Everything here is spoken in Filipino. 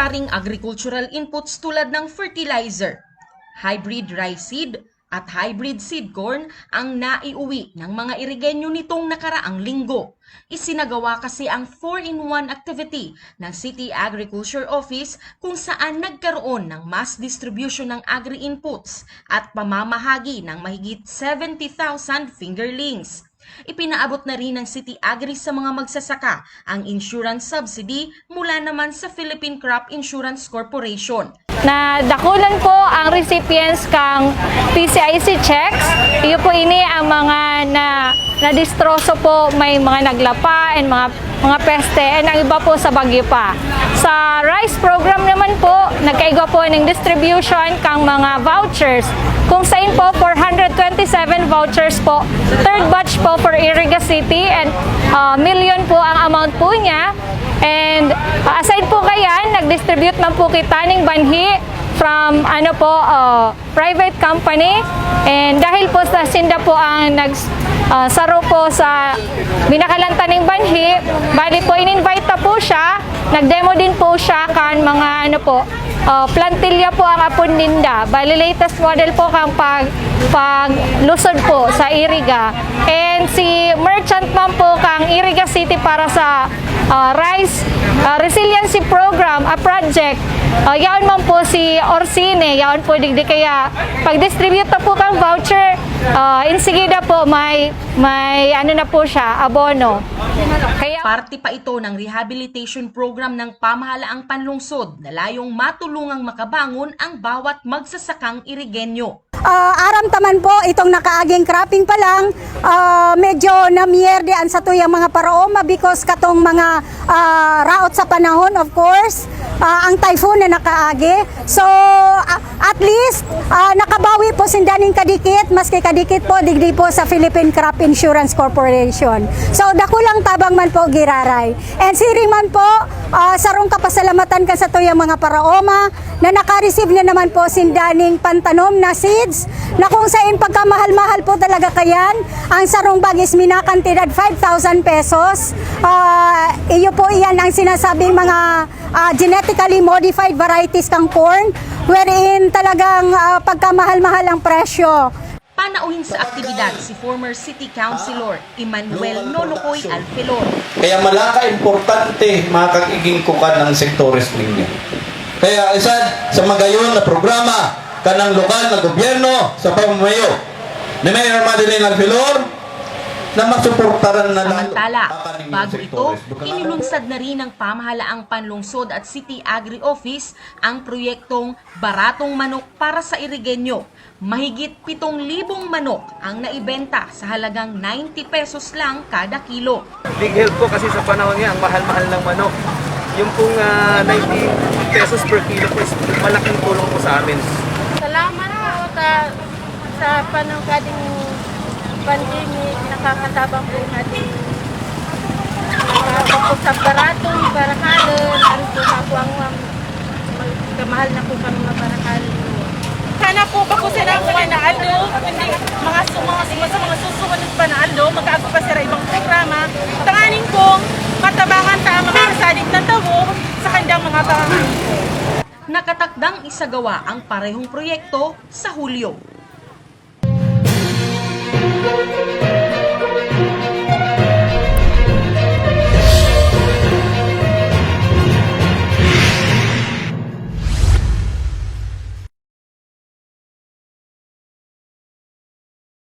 sari-saring agricultural inputs tulad ng fertilizer, hybrid rice seed at hybrid seed corn ang naiuwi ng mga Irigenyo nitong nakaraang linggo. Isinagawa kasi ang 4-in-1 activity ng City Agriculture Office kung saan nagkaroon ng mass distribution ng agri inputs at pamamahagi ng mahigit 70,000 fingerlings. Ipinaabot na rin ng City Agri sa mga magsasaka ang insurance subsidy mula naman sa Philippine Crop Insurance Corporation. Na dakulan po ang recipients kang PCIC checks. Iyo po ini ang mga na-distroso po, may mga naglapa and mga peste and ang iba po sa bagyo pa. Sa rice program naman po, nagkaigo po ng distribution kang mga vouchers. Kung saan po 427 vouchers po, third batch po for Iriga City and million po ang amount po niya. And aside po kayan, nag-distribute man po kita ng banhi from private company. And dahil po sa sinda po ang nagsaro po sa binakalanta ng banhi, bali po in-invite na po siya, nag-demo din po siya kan mga plantilya po ang apon ninda. Bali latest model po kang paglusod po sa Iriga. And si merchant man po kang Iriga City para sa rice resiliency program, a project. Yaon man po si Orsine, yaon po digdi kaya pag-distribute na po kang voucher, insigida po may na po siya, abono. Kaya parte pa ito ng rehabilitation program ng pamahalaang panlungsod na layong matulungang makabangon ang bawat magsasakang Irigenyo. Aramtaman po itong nakaaging cropping pa lang, medyo namierdean sa tuyang mga paraoma because katong mga raot sa panahon, of course, ang typhoon na nakaagi. So at least nakabawi po sindaning kadikit, maski kadikit po digdi po sa Philippine Crop Insurance Corporation. So dakulang tabang man po giraray. And siring man po sarong kapasalamatan ka sa tuyang mga paraoma na naka-receive na naman po sindaning pantanom na seeds na kung saan pagkamahal-mahal po talaga kayan. Ang sarong bag is minakantidad 5,000 pesos. Iyo po iyan ang sinasabing mga genetically modified varieties ng corn wherein talagang pagkamahal-mahal ang presyo. Panauhin sa aktibidad si former City Councilor Madel Yorobe Alfelor. Kaya malaka-importante makakiging kukan ng sektores ninyo. Kaya isa sa magayon na programa kanang lokal na gobyerno sa pamamayo ni Mayor Madel Alfelor na masuportaran na lang. Samantala, bago ito, inulunsad na rin ng pamahalaang panlungsod at City Agri Office ang proyektong Baratong Manok para sa Irigenyo. Mahigit 7,000 manok ang naibenta sa halagang 90 pesos lang kada kilo. Big help po kasi sa panahon niya, ang mahal-mahal ng manok. Yung pong 90 pesos per kilo po is malaking tulong po sa amin. Salamat po sa panahon kading pandemic, nakakatabang po natin sa baratong barakalan, ano po sa buwang kamahal na po kami mga barakalan. Sana po ba po sila mga naaldo, hindi mga susunod pa na aldo, mag-aago pa sila ibang programa. Tanganin kong matabangan sa mga kasalig na tabo sa kanyang mga bangan. Nakatakdang isagawa ang parehong proyekto sa Hulyo.